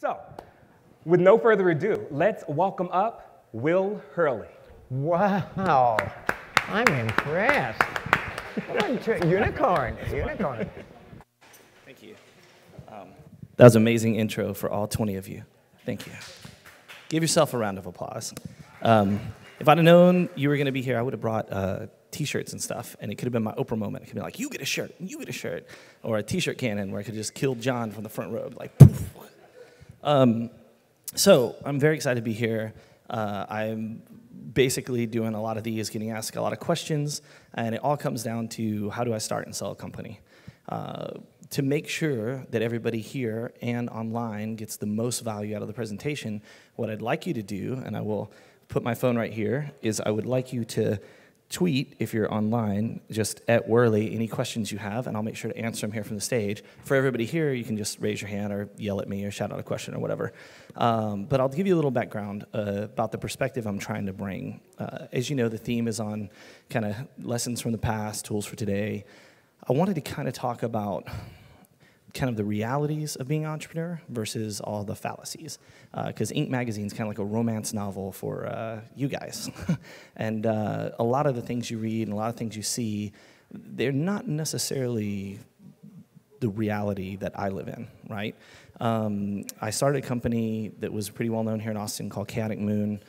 So, with no further ado, let's welcome up Will Hurley. Wow, I'm impressed. Unicorn, unicorn. Thank you. That was an amazing intro for all 20 of you. Thank you. Give yourself a round of applause. If I'd have known you were going to be here, I would have brought T-shirts and stuff, and it could have been my Oprah moment. It could be like, you get a shirt, and you get a shirt, or a T-shirt cannon where I could just kill John from the front row, like, poof. So I'm very excited to be here. I'm basically doing a lot of these, getting asked a lot of questions, and it all comes down to how do I start and sell a company. To make sure that everybody here and online gets the most value out of the presentation, what I'd like you to do, and I will put my phone right here, is I would like you to tweet, if you're online, just at Whurley, any questions you have, and I'll make sure to answer them here from the stage. For everybody here, you can just raise your hand or yell at me or shout out a question or whatever. But I'll give you a little background about the perspective I'm trying to bring. As you know, the theme is on kind of lessons from the past, tools for today. I wanted to kind of talk about kind of the realities of being an entrepreneur versus all the fallacies. Because Inc. magazine is kind of like a romance novel for you guys. And a lot of the things you read and a lot of things you see, they're not necessarily the reality that I live in, right? I started a company that was pretty well known here in Austin called Chaotic Moon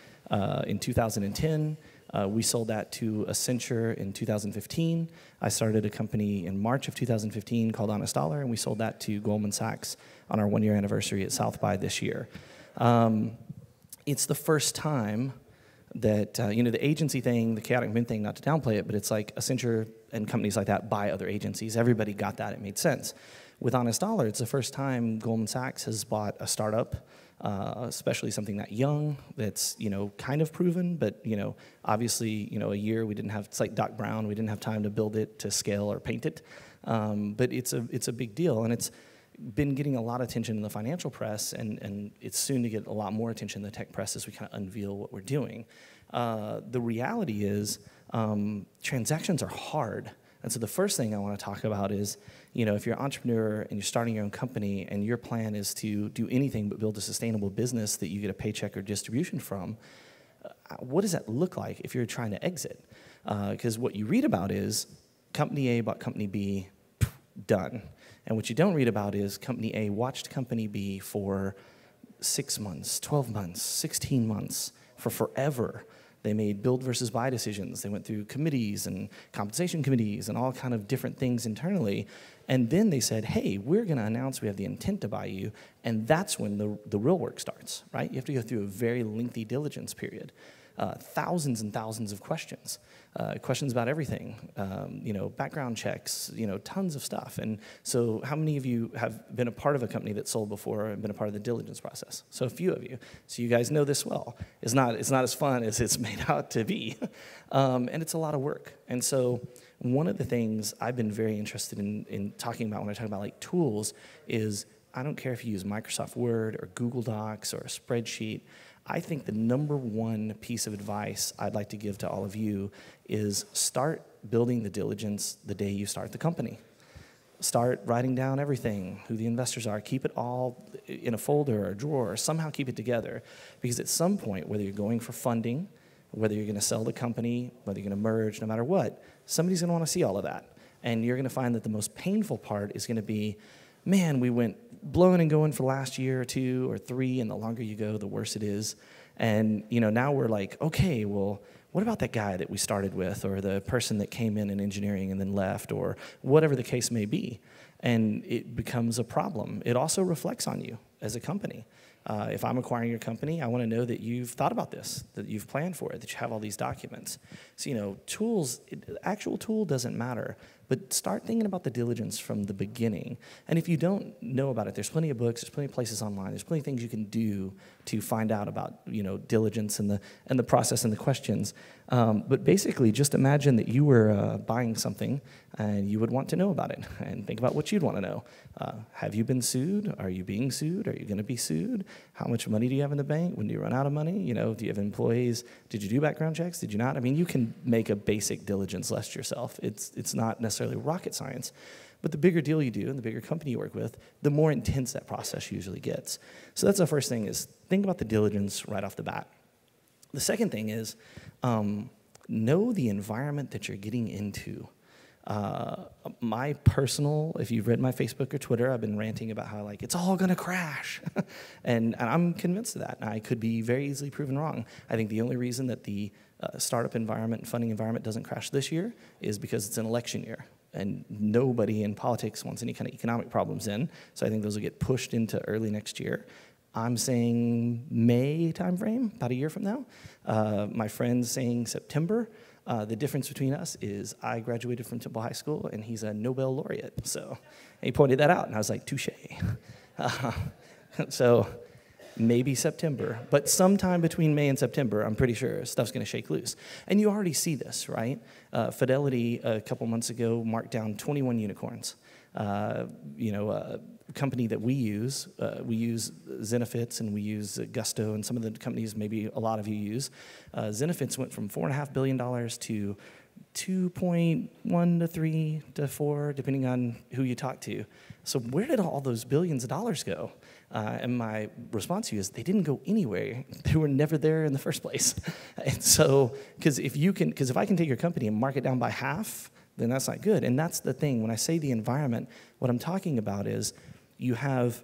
in 2010. We sold that to Accenture in 2015. I started a company in March of 2015 called Honest Dollar, and we sold that to Goldman Sachs on our one-year anniversary at South by this year. It's the first time that, you know, the agency thing, the Chaotic Moon thing, not to downplay it, but it's like Accenture and companies like that buy other agencies. Everybody got that. It made sense. With Honest Dollar, it's the first time Goldman Sachs has bought a startup, especially something that young, that's, you know, kind of proven, but, you know, obviously, you know, a year we didn't have, it's like Doc Brown, we didn't have time to build it, to scale or paint it. But it's a big deal, and it's been getting a lot of attention in the financial press, and it's soon to get a lot more attention in the tech press as we kind of unveil what we're doing. The reality is transactions are hard. And so the first thing I want to talk about is, you know, if you're an entrepreneur and you're starting your own company and your plan is to do anything but build a sustainable business that you get a paycheck or distribution from, what does that look like if you're trying to exit? Because what you read about is company A bought company B, done. And what you don't read about is company A watched company B for 6 months, 12 months, 16 months, for forever. They made build versus buy decisions. They went through committees and compensation committees and all kind of different things internally. And then they said, hey, we're going to announce we have the intent to buy you. And that's when the real work starts, right? You have to go through a very lengthy diligence period. Thousands and thousands of questions. Questions about everything, you know, background checks, you know, tons of stuff. And so how many of you have been a part of a company that sold before and been a part of the diligence process? So a few of you. So you guys know this well. It's not as fun as it's made out to be. And it's a lot of work. And so one of the things I've been very interested in talking about when I talk about like tools is, I don't care if you use Microsoft Word or Google Docs or a spreadsheet. I think the #1 piece of advice I'd like to give to all of you is start building the diligence the day you start the company. Start writing down everything, who the investors are. Keep it all in a folder or a drawer, or somehow keep it together. Because at some point, whether you're going for funding, whether you're going to sell the company, whether you're going to merge, no matter what, somebody's going to want to see all of that. And you're going to find that the most painful part is going to be, man, we went blowing and going for the last year or 2 or 3, and the longer you go, the worse it is. And, you know, now we're like, okay, well, what about that guy that we started with, or the person that came in engineering and then left, or whatever the case may be? And it becomes a problem. It also reflects on you as a company. If I'm acquiring your company, I want to know that you've thought about this, that you've planned for it, that you have all these documents. So, you know, tools, actual tool doesn't matter, but start thinking about the diligence from the beginning. And if you don't know about it, there's plenty of books, there's plenty of places online, there's plenty of things you can do to find out about, you know, diligence and the process and the questions. But basically, just imagine that you were buying something and you would want to know about it, and think about what you'd want to know. Have you been sued? Are you being sued? Are you going to be sued? How much money do you have in the bank? When do you run out of money? You know, do you have employees? Did you do background checks? Did you not? I mean, you can make a basic diligence list yourself. It's not necessarily rocket science. But the bigger deal you do and the bigger company you work with, the more intense that process usually gets. So that's the first thing, is think about the diligence right off the bat. The second thing is know the environment that you're getting into. My personal, if you've read my Facebook or Twitter, I've been ranting about how like it's all gonna crash. and I'm convinced of that. I could be very easily proven wrong. I think the only reason that the startup environment and funding environment doesn't crash this year is because it's an election year. And nobody in politics wants any kind of economic problems in. So I think those will get pushed into early next year. I'm saying May timeframe, about a year from now. My friend's saying September. The difference between us is I graduated from Temple High School and he's a Nobel laureate. So he pointed that out and I was like, touche. So maybe September, but sometime between May and September, I'm pretty sure stuff's gonna shake loose. And you already see this, right? Fidelity a couple months ago marked down 21 unicorns. Company that we use Zenefits and we use Gusto and some of the companies maybe a lot of you use. Zenefits went from $4.5 billion to 2.1 to 3 to 4, depending on who you talk to. So where did all those billions of dollars go? And my response to you is they didn't go anywhere. They were never there in the first place. And so, because if I can take your company and mark it down by half, then that's not good. And that's the thing. When I say the environment, what I'm talking about is you have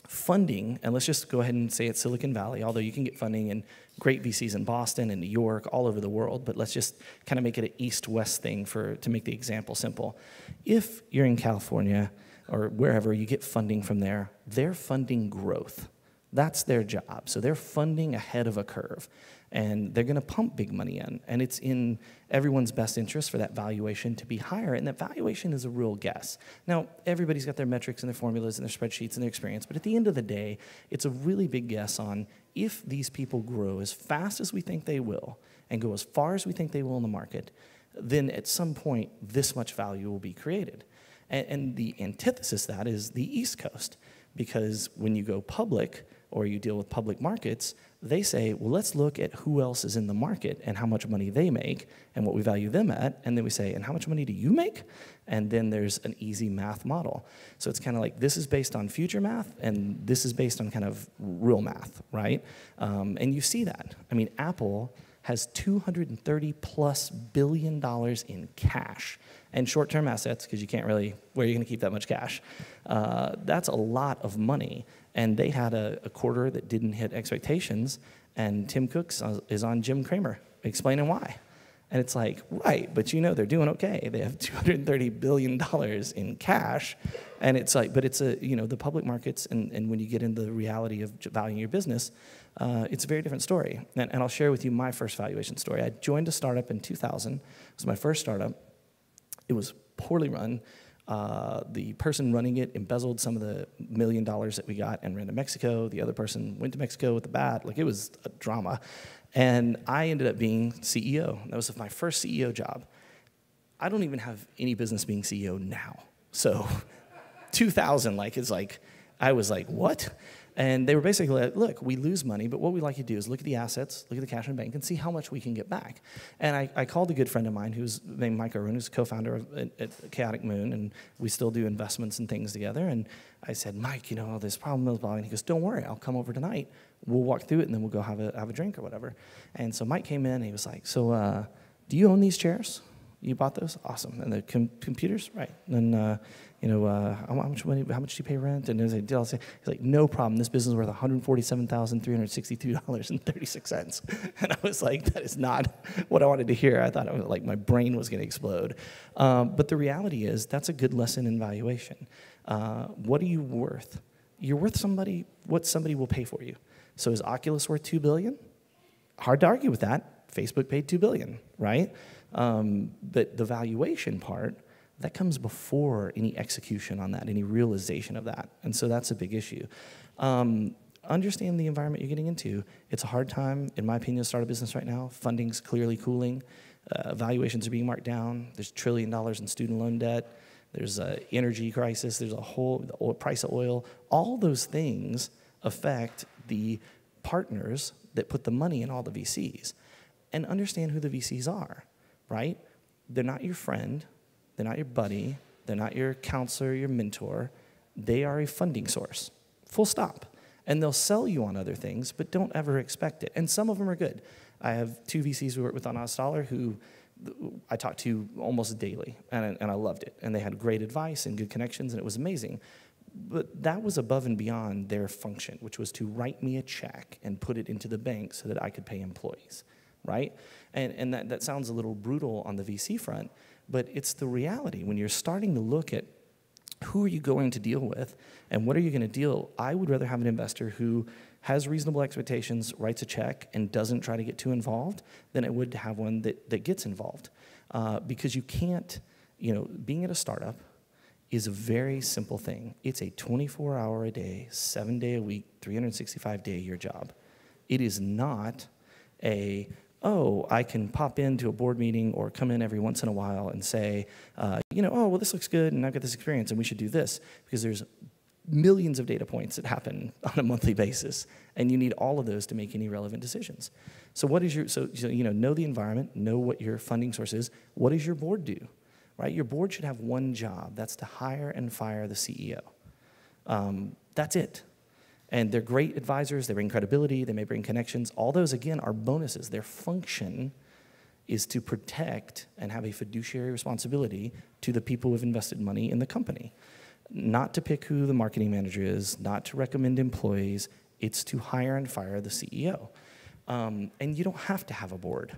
funding, and let's just go ahead and say it's Silicon Valley, although you can get funding in great VCs in Boston and New York, all over the world, but let's just kind of make it an east-west thing to make the example simple. If you're in California or wherever you get funding from there, they're funding growth. That's their job. So they're funding ahead of a curve. And they're going to pump big money in. And it's in everyone's best interest for that valuation to be higher. And that valuation is a real guess. Now, everybody's got their metrics and their formulas and their spreadsheets and their experience. But at the end of the day, it's a really big guess on if these people grow as fast as we think they will and go as far as we think they will in the market, then at some point, this much value will be created. And the antithesis of that is the East Coast. Because when you go public or you deal with public markets, they say, well, let's look at who else is in the market and how much money they make and what we value them at. And then we say, and how much money do you make? And then there's an easy math model. So it's kind of like this is based on future math and this is based on kind of real math, right? And you see that. I mean, Apple has $230+ billion in cash and short-term assets, because you can't really, where are you going to keep that much cash? That's a lot of money. And they had a quarter that didn't hit expectations, and Tim Cook is on Jim Cramer explaining why. And it's like, right, but you know they're doing okay. They have $230 billion in cash, and it's like, but it's the public markets, and when you get into the reality of valuing your business, it's a very different story. And I'll share with you my first valuation story. I joined a startup in 2000. It was my first startup. It was poorly run. The person running it embezzled some of the $1 million that we got and ran to Mexico. The other person went to Mexico with the bat. Like, it was a drama. And I ended up being CEO. That was my first CEO job. I don't even have any business being CEO now. So 2000, I was like, what? And they were basically like, look, we lose money, but what we like to do is look at the assets, look at the cash in the bank, and see how much we can get back. And I called a good friend of mine who's named Mike Irwin, who's a co-founder at Chaotic Moon, and we still do investments and things together. And I said, Mike, this problem is blah. And he goes, don't worry, I'll come over tonight. We'll walk through it, and then we'll go have a drink or whatever. And so Mike came in, and he was like, so do you own these chairs? You bought those? Awesome. And the computers? Right. And then, how much money? How much do you pay rent? And he's like, no problem. This business is worth $147,362.36. And I was like, that is not what I wanted to hear. I thought it was like my brain was going to explode. But the reality is that's a good lesson in valuation. What are you worth? You're worth what somebody will pay for you. So is Oculus worth $2 billion? Hard to argue with that. Facebook paid $2 billion, right? But the valuation part, that comes before any execution on that, any realization of that. And so that's a big issue. Understand the environment you're getting into. It's a hard time, in my opinion, to start a business right now. Funding's clearly cooling. Valuations are being marked down. There's $1 trillion in student loan debt. There's an energy crisis. There's the price of oil. All those things affect the partners that put the money in all the VCs. And understand who the VCs are, right? They're not your friend. They're not your buddy. They're not your counselor, your mentor. They are a funding source, full stop. And they'll sell you on other things, but don't ever expect it. And some of them are good. I have 2 VCs we work with on Dollar who I talked to almost daily, and I loved it. And they had great advice and good connections, and it was amazing. But that was above and beyond their function, which was to write me a check and put it into the bank so that I could pay employees, right? And that sounds a little brutal on the VC front, but it's the reality. When you're starting to look at who are you going to deal with and what are you going to deal, I would rather have an investor who has reasonable expectations, writes a check, and doesn't try to get too involved than I would have one that gets involved. Because you can't, being at a startup is a very simple thing. It's a 24-hour-a-day, 7-day-a-week, 365-day-a-year job. It is not I can pop into a board meeting or come in every once in a while and say, well, this looks good, and I've got this experience, and we should do this, because there's millions of data points that happen on a monthly basis, and you need all of those to make any relevant decisions. So what is know the environment, know what your funding source is. What does your board do? Right? Your board should have one job. That's to hire and fire the CEO. That's it. And they're great advisors. They bring credibility. They may bring connections. All those, again, are bonuses. Their function is to protect and have a fiduciary responsibility to the people who have invested money in the company. Not to pick who the marketing manager is, not to recommend employees. It's to hire and fire the CEO. And you don't have to have a board.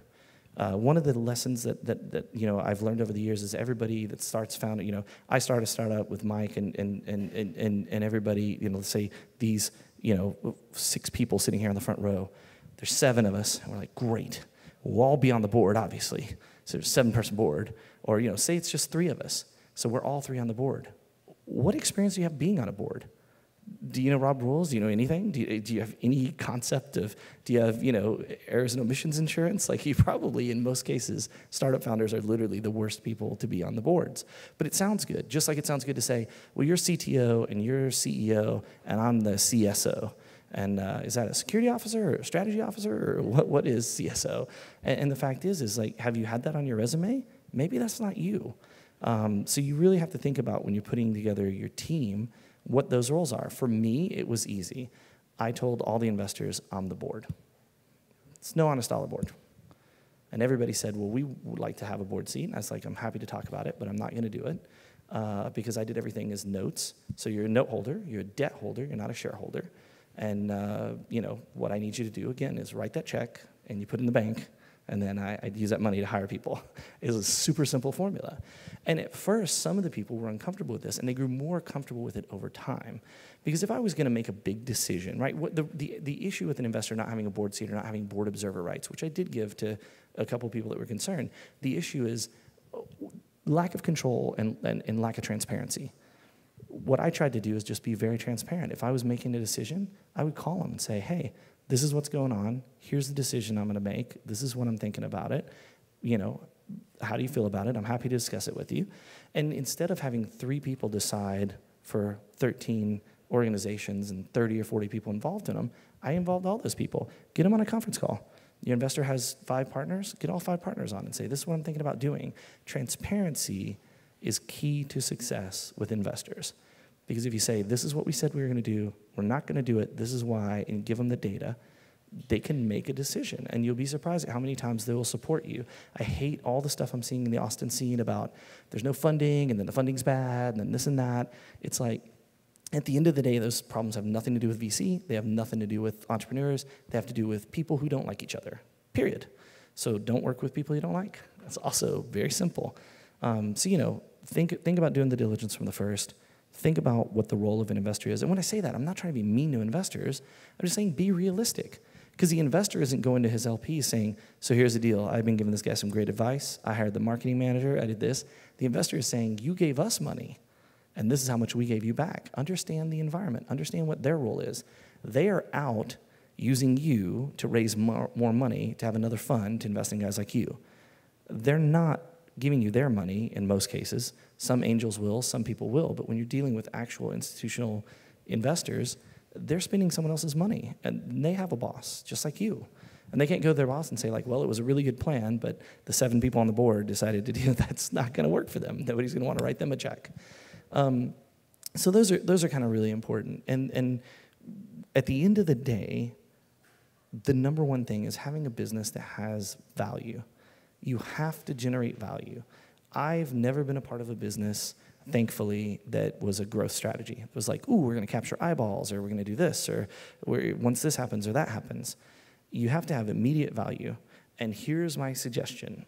One of the lessons that I've learned over the years is everybody that starts I start a startup with Mike and everybody, let's say these 6 people sitting here in the front row. There's 7 of us, and we're like, great. We'll all be on the board, obviously. So there's a 7-person board, or say it's just 3 of us. So we're all 3 on the board. What experience do you have being on a board? Do you know Rob rules? Do you know anything? Do you have any concept of, do you have, errors and omissions insurance? Like, you probably, in most cases, startup founders are literally the worst people to be on the boards. But it sounds good, just like it sounds good to say, well, you're CTO and you're CEO and I'm the CSO. And is that a security officer or a strategy officer, or what is CSO? And the fact is like, have you had that on your resume? Maybe that's not you. So you really have to think about, when you're putting together your team, what those roles are. For me, it was easy. I told all the investors, I'm the board. It's no honest dollar board. And everybody said, well, we would like to have a board seat. And I was like, I'm happy to talk about it, but I'm not going to do it because I did everything as notes. So you're a note holder, you're a debt holder, you're not a shareholder. And what I need you to do, again, is write that check, and you put it in the bank, and then I'd use that money to hire people. It was a super simple formula. And at first, some of the people were uncomfortable with this, and they grew more comfortable with it over time. Because if I was going to make a big decision, right, the issue with an investor not having a board seat or not having board observer rights, which I did give to a couple of people that were concerned, the issue is lack of control and lack of transparency. What I tried to do is just be very transparent. If I was making a decision, I would call them and say, hey, this is what's going on. Here's the decision I'm going to make. This is what I'm thinking about it. How do you feel about it? I'm happy to discuss it with you. And instead of having 3 people decide for 13 organizations and 30 or 40 people involved in them, I involved all those people. Get them on a conference call. Your investor has 5 partners. Get all 5 partners on and say, this is what I'm thinking about doing. Transparency is key to success with investors. Because if you say, this is what we said we were going to do, we're not going to do it, this is why, and give them the data, they can make a decision. And you'll be surprised at how many times they will support you. I hate all the stuff I'm seeing in the Austin scene about there's no funding, and then the funding's bad, and then this and that. It's like, at the end of the day, those problems have nothing to do with VC. They have nothing to do with entrepreneurs. They have to do with people who don't like each other, period. So don't work with people you don't like. That's also very simple. Think about doing the diligence from the first. Think about what the role of an investor is. And when I say that, I'm not trying to be mean to investors. I'm just saying be realistic. Because the investor isn't going to his LP saying, so here's the deal. I've been giving this guy some great advice. I hired the marketing manager. I did this. The investor is saying, you gave us money, and this is how much we gave you back. Understand the environment. Understand what their role is. They are out using you to raise more money to have another fund to invest in guys like you. They're not giving you their money in most cases. Some angels will, some people will, but when you're dealing with actual institutional investors, they're spending someone else's money, and they have a boss, just like you. And they can't go to their boss and say, like, well, it was a really good plan, but the 7 people on the board decided to do that's not going to work for them. Nobody's going to want to write them a check. So those are kind of really important. And at the end of the day, the number one thing is having a business that has value. You have to generate value. I've never been a part of a business, thankfully, that was a growth strategy. It was like, ooh, we're going to capture eyeballs, or we're going to do this, or once this happens or that happens. You have to have immediate value. And here's my suggestion.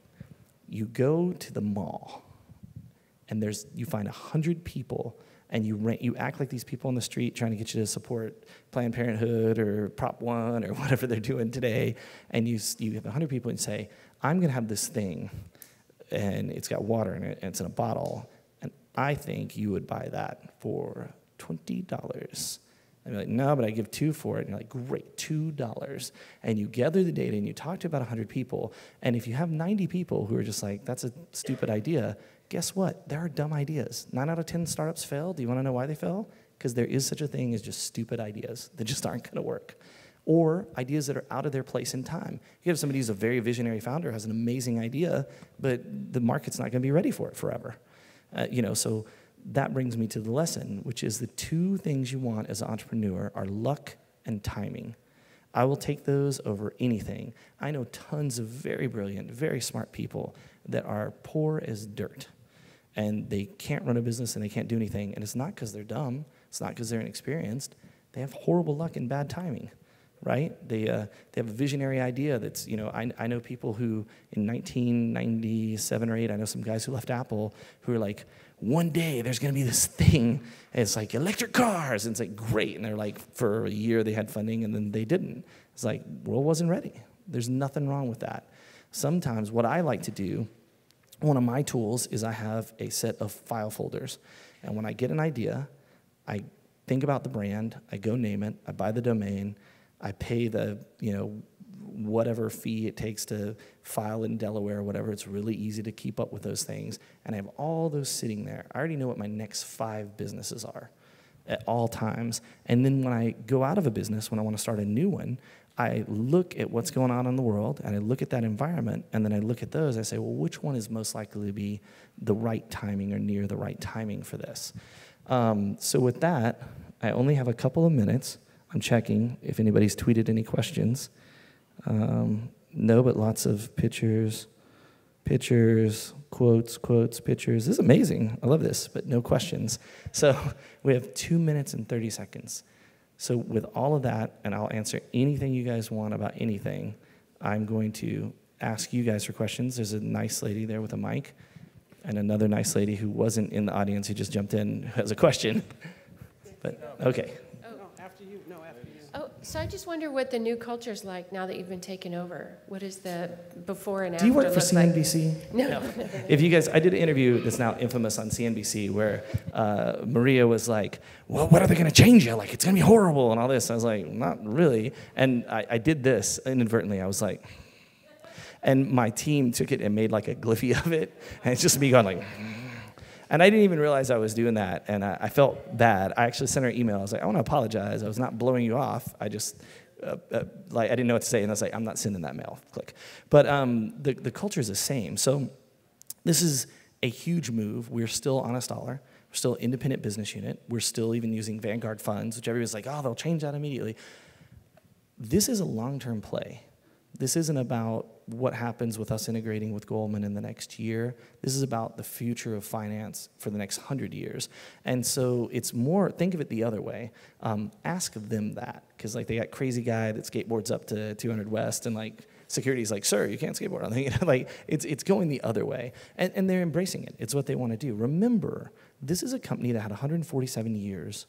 You go to the mall, and you find 100 people, and you act like these people on the street trying to get you to support Planned Parenthood or Prop 1 or whatever they're doing today, and you have 100 people and say, I'm going to have this thing, and it's got water in it, and it's in a bottle, and I think you would buy that for $20. And you're like, no, but I give $2 for it. And you're like, great, $2. And you gather the data, and you talk to about 100 people, and if you have 90 people who are just like, that's a stupid idea, guess what? There are dumb ideas. 9 out of 10 startups fail. Do you want to know why they fail? Because there is such a thing as just stupid ideas that just aren't going to work. Or ideas that are out of their place in time. You have somebody who's a very visionary founder, has an amazing idea, but the market's not going to be ready for it forever. So that brings me to the lesson, which is the 2 things you want as an entrepreneur are luck and timing. I will take those over anything. I know tons of very brilliant, very smart people that are poor as dirt. And they can't run a business and they can't do anything. And it's not because they're dumb. It's not because they're inexperienced. They have horrible luck and bad timing, right? They have a visionary idea that's, I know people who in 1997 or 8, I know some guys who left Apple who are like, one day there's going to be this thing, and it's like electric cars. And it's like, great. And they're like, for a year they had funding and then they didn't. It's like, world wasn't ready. There's nothing wrong with that. Sometimes what I like to do, one of my tools is I have a set of file folders. And when I get an idea, I think about the brand, I go name it, I buy the domain, I pay the, whatever fee it takes to file in Delaware or whatever. It's really easy to keep up with those things. And I have all those sitting there. I already know what my next 5 businesses are at all times. And then when I go out of a business, when I want to start a new one, I look at what's going on in the world, and I look at that environment, and then I look at those. I say, well, which one is most likely to be the right timing or near the right timing for this? So with that, I only have a couple of minutes. I'm checking if anybody's tweeted any questions. No, but lots of pictures, quotes, pictures. This is amazing. I love this, but no questions. So we have 2 minutes and 30 seconds. So with all of that, and I'll answer anything you guys want about anything, I'm going to ask you guys for questions. There's a nice lady there with a mic, and another nice lady who wasn't in the audience who just jumped in who has a question. But okay. After you. Oh, so I just wonder what the new culture is like now that you've been taken over. What is the before and after? Do you work for look like? CNBC? No. If you guys, I did an interview that's now infamous on CNBC where Maria was like, well, what are they going to change you? Like, it's going to be horrible and all this. I was like, not really. And I did this inadvertently. I was like, and my team took it and made like a gliffy of it. And it's just me going like, and I didn't even realize I was doing that, and I felt bad. I actually sent her an email. I was like, I want to apologize. I was not blowing you off. I just, I didn't know what to say, and I was like, I'm not sending that mail. Click. But the culture is the same. So this is a huge move. We're still honest dollar. We're still an independent business unit. We're still even using Vanguard funds, which everybody's like, oh, they'll change that immediately. This is a long-term play. This isn't about what happens with us integrating with Goldman in the next year. This is about the future of finance for the next 100 years. And so it's more, think of it the other way. Ask them that, because like they got crazy guy that skateboards up to 200 West, and like security's like, sir, you can't skateboard on the, like it's going the other way. And they're embracing it. It's what they want to do. Remember, this is a company that had 147 years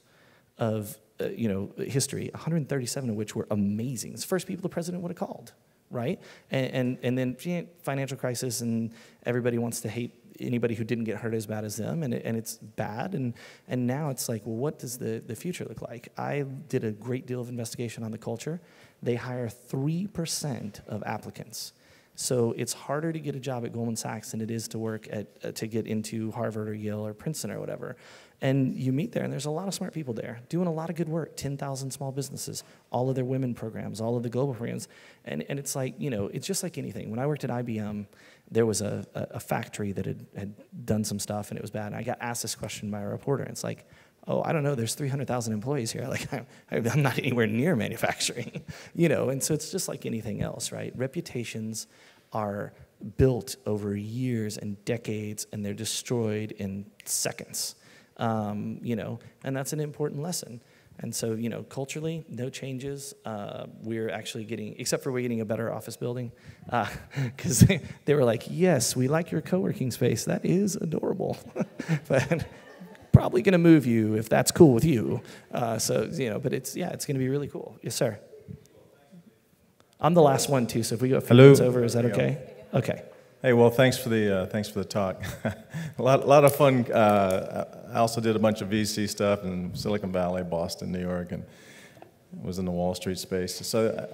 of history, 137 of which were amazing. It's the first people the president would have called. Right? And then financial crisis, and everybody wants to hate anybody who didn't get hurt as bad as them, and it's bad. And now it's like, well, what does the future look like? I did a great deal of investigation on the culture. They hire 3% of applicants. So it's harder to get a job at Goldman Sachs than it is to work to get into Harvard or Yale or Princeton or whatever. And you meet there, and there's a lot of smart people there doing a lot of good work, 10,000 small businesses, all of their women programs, all of the global programs. And it's like, it's just like anything. When I worked at IBM, there was a factory that had done some stuff, and it was bad. And I got asked this question by a reporter, and it's like, oh, I don't know, there's 300,000 employees here. Like, I'm not anywhere near manufacturing, And so it's just like anything else, right? Reputations are built over years and decades, and they're destroyed in seconds. And that's an important lesson. And so, culturally, no changes. We're actually except for we're getting a better office building, because they were like, yes, we like your co-working space. That is adorable. But probably going to move you if that's cool with you. But it's going to be really cool. Yes, sir. I'm the last one, too, so if we go a few minutes over, is that okay? Okay. Hey, well, thanks for the talk. a lot of fun. I also did a bunch of VC stuff in Silicon Valley, Boston, New York, and was in the Wall Street space. So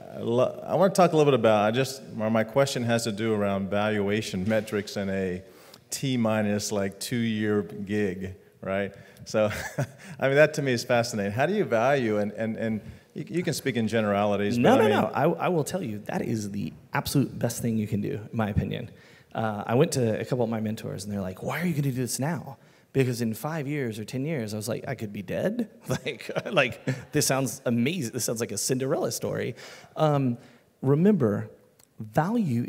I want to talk a little bit about. My question has to do around valuation metrics in a T-minus 2-year gig, right? So, I mean, that to me is fascinating. How do you value and you can speak in generalities. No. I will tell you, that is the absolute best thing you can do, in my opinion. I went to a couple of my mentors, and they're like, why are you going to do this now? Because in 5 years or 10 years, I was like, I could be dead? This sounds amazing. This sounds like a Cinderella story. Remember, value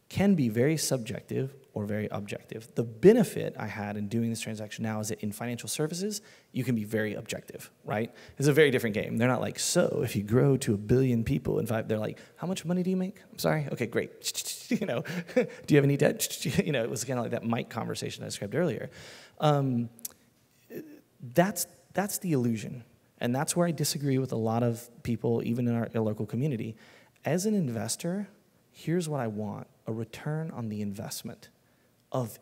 can be very subjective or very objective. The benefit I had in doing this transaction now is that in financial services, you can be very objective, right? It's a very different game. They're not like, so if you grow to 1 billion people in 5, they're like, how much money do you make? I'm sorry? Okay, great. Do you have any debt? It was kind of like that mic conversation I described earlier. That's the illusion. And that's where I disagree with a lot of people, even in our local community. As an investor, here's what I want: a return on the investment of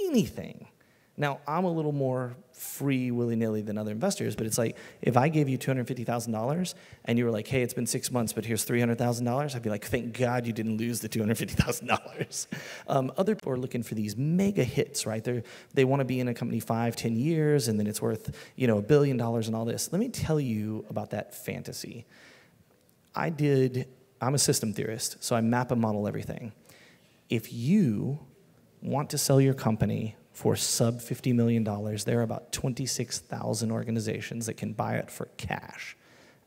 anything. Now, I'm a little more free willy-nilly than other investors, but it's like, if I gave you $250,000 and you were like, hey, it's been 6 months, but here's $300,000, I'd be like, thank God you didn't lose the $250,000. Other people are looking for these mega hits, right? They want to be in a company 5-10 years, and then it's worth, $1 billion and all this. Let me tell you about that fantasy. I'm a system theorist, so I map and model everything. If you want to sell your company for sub $50 million, there are about 26,000 organizations that can buy it for cash.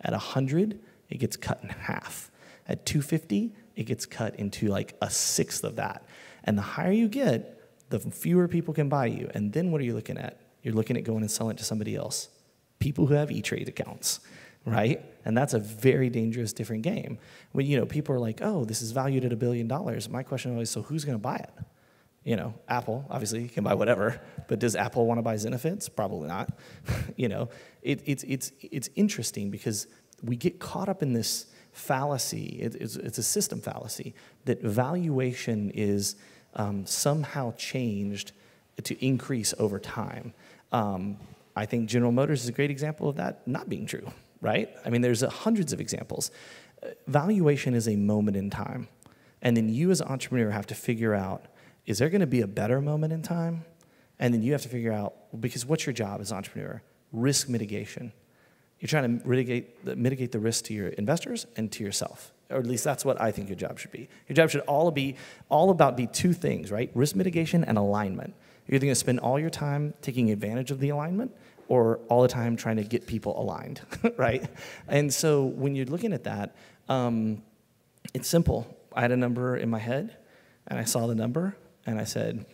At 100, it gets cut in half. At 250, it gets cut into like a sixth of that. And the higher you get, the fewer people can buy you. And then what are you looking at? You're looking at going and selling it to somebody else. People who have E-Trade accounts, right? And that's a very dangerous, different game. When people are like, oh, this is valued at $1 billion. My question is, so who's going to buy it? Apple, obviously, can buy whatever, but does Apple want to buy Zenefits? Probably not. It's interesting because we get caught up in this fallacy. It's a system fallacy that valuation is somehow changed to increase over time. I think General Motors is a great example of that not being true, right? I mean, there's hundreds of examples. Valuation is a moment in time, and then you as an entrepreneur have to figure out, is there going to be a better moment in time? And then you have to figure out, because what's your job as an entrepreneur? Risk mitigation. You're trying to mitigate the risk to your investors and to yourself. Or at least that's what I think your job should be. Your job should all about be two things, right? Risk mitigation and alignment. You're either going to spend all your time taking advantage of the alignment or all the time trying to get people aligned, right? And so when you're looking at that, it's simple. I had a number in my head, and I saw the number, and I said,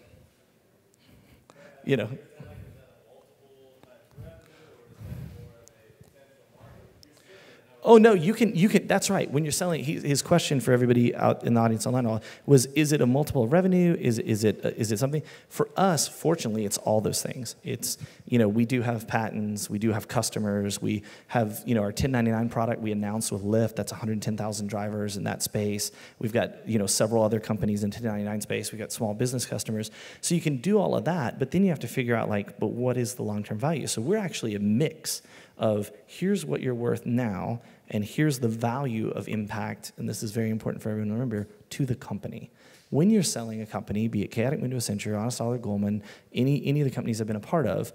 Oh, no, you can, that's right. When you're selling, his question for everybody out in the audience online was, is it a multiple of revenue? Is it something? For us, fortunately, it's all those things. It's, we do have patents, we do have customers, we have, our 1099 product we announced with Lyft, that's 110,000 drivers in that space. We've got, several other companies in 1099 space. We've got small business customers. So you can do all of that, but then you have to figure out, but what is the long-term value? So we're actually a mix of here's what you're worth now, and here's the value of impact, and this is very important for everyone to remember, to the company. When you're selling a company, be it Chaotic Mundo, Accenture, Honest Dollar, Goldman, any of the companies I've been a part of,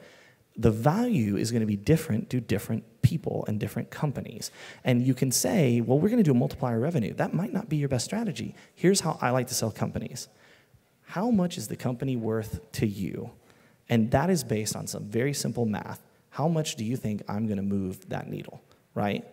the value is going to be different to different people and different companies. And you can say, well, we're going to do a multiplier revenue. That might not be your best strategy. Here's how I like to sell companies. How much is the company worth to you? And that is based on some very simple math. How much do you think I'm going to move that needle, right?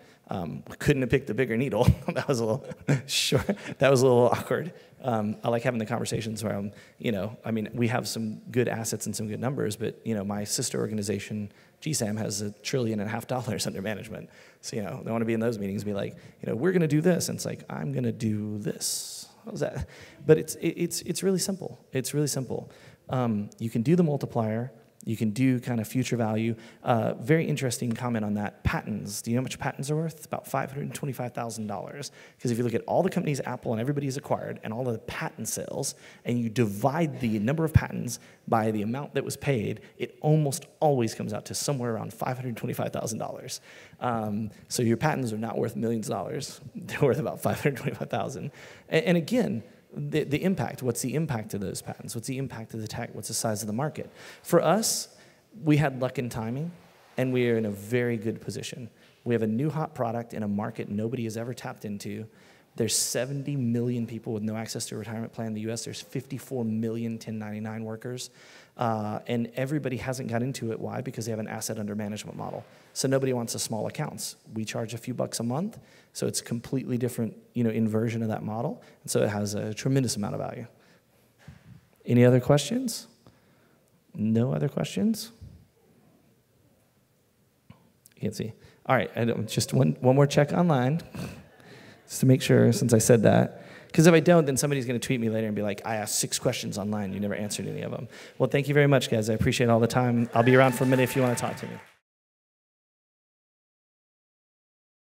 Couldn't have picked a bigger needle. That was a little short. That was a little awkward. I like having the conversations where we have some good assets and some good numbers, but my sister organization, GSAM, has $1.5 trillion under management. So they want to be in those meetings and be like, we're going to do this, and it's like, I'm going to do this. How's that? But it's really simple. It's really simple. You can do the multiplier. You can do kind of future value. Very interesting comment on that. Patents. Do you know how much patents are worth? About $525,000. Because if you look at all the companies Apple and everybody's acquired and all the patent sales, and you divide the number of patents by the amount that was paid, it almost always comes out to somewhere around $525,000. So your patents are not worth millions of dollars. They're worth about $525,000. And again, the impact, what's the impact of those patents? What's the impact of the tech? What's the size of the market? For us, we had luck and timing, and we are in a very good position. We have a new hot product in a market nobody has ever tapped into. There's 70 million people with no access to a retirement plan in the US. There's 54 million 1099 workers. And everybody hasn't got into it. Why? Because they have an asset under management model. So nobody wants the small accounts. We charge a few bucks a month, so it's a completely different inversion of that model. And so it has a tremendous amount of value. Any other questions? No other questions? You can't see. All right, just one more check online, just to make sure, since I said that. Because if I don't, then somebody's going to tweet me later and be like, I asked 6 questions online, you never answered any of them. Well, thank you very much, guys. I appreciate all the time. I'll be around for a minute if you want to talk to me.